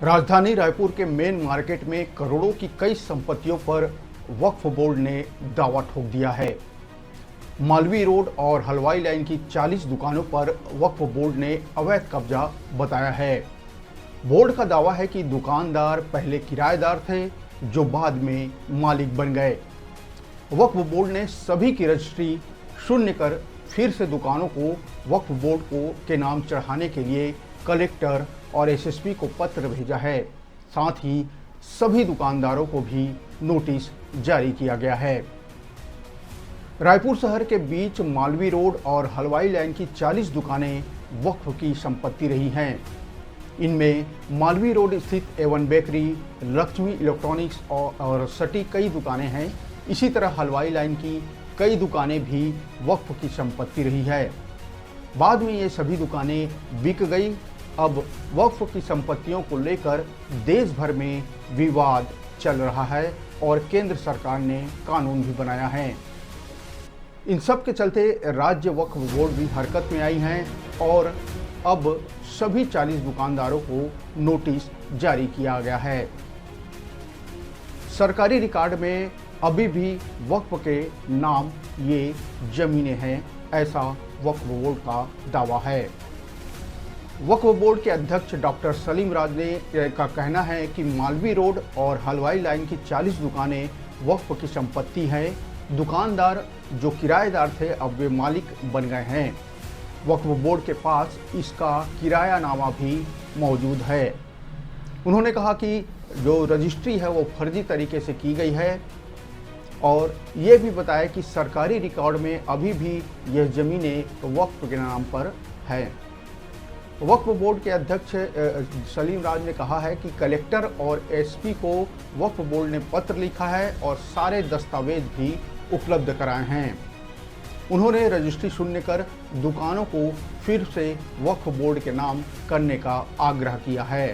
राजधानी रायपुर के main market में करोड़ों की कई संपत्तियों पर वक्फ बोर्ड ने दावा ठोक दिया है। मालवीय रोड और हलवाई लाइन की 40 दुकानों पर वक्फ बोर्ड ने अवैध कब्जा बताया है। बोर्ड का दावा है कि दुकानदार पहले किराएदार थे जो बाद में मालिक बन गए। वक्फ बोर्ड ने सभी की रजिस्ट्री शून्य कर फिर से दुकानों को वक्फ बोर्ड के नाम चढ़ाने के लिए कलेक्टर और एसएसपी को पत्र भेजा है। साथ ही सभी दुकानदारों को भी नोटिस जारी किया गया है। रायपुर शहर के बीच मालवीय रोड और हलवाई लाइन की 40 दुकानें वक्फ की संपत्ति रही हैं। इनमें मालवीय रोड स्थित एवन बेकरी, लक्ष्मी इलेक्ट्रॉनिक्स और सटी कई दुकानें हैं। इसी तरह हलवाई लाइन की कई दुकानें भी वक्फ की संपत्ति रही है। बाद में ये सभी दुकानें बिक गई। अब वक्फ की संपत्तियों को लेकर देश भर में विवाद चल रहा है और केंद्र सरकार ने कानून भी बनाया है। इन सब के चलते राज्य वक्फ बोर्ड भी हरकत में आई हैं और अब सभी 40 दुकानदारों को नोटिस जारी किया गया है। सरकारी रिकॉर्ड में अभी भी वक्फ के नाम ये जमीनें हैं, ऐसा वक्फ बोर्ड का दावा है। वक्फ बोर्ड के अध्यक्ष डॉक्टर सलीम राज का कहना है कि मालवीय रोड और हलवाई लाइन की 40 दुकानें वक्फ की संपत्ति हैं। दुकानदार जो किराएदार थे अब वे मालिक बन गए हैं। वक्फ बोर्ड के पास इसका किरायानामा भी मौजूद है। उन्होंने कहा कि जो रजिस्ट्री है वो फर्जी तरीके से की गई है और ये भी बताया कि सरकारी रिकॉर्ड में अभी भी यह ज़मीनें वक्फ के नाम पर है। वक्फ बोर्ड के अध्यक्ष सलीम राज ने कहा है कि कलेक्टर और एसपी को वक्फ बोर्ड ने पत्र लिखा है और सारे दस्तावेज भी उपलब्ध कराए हैं। उन्होंने रजिस्ट्री शून्य कर दुकानों को फिर से वक्फ बोर्ड के नाम करने का आग्रह किया है।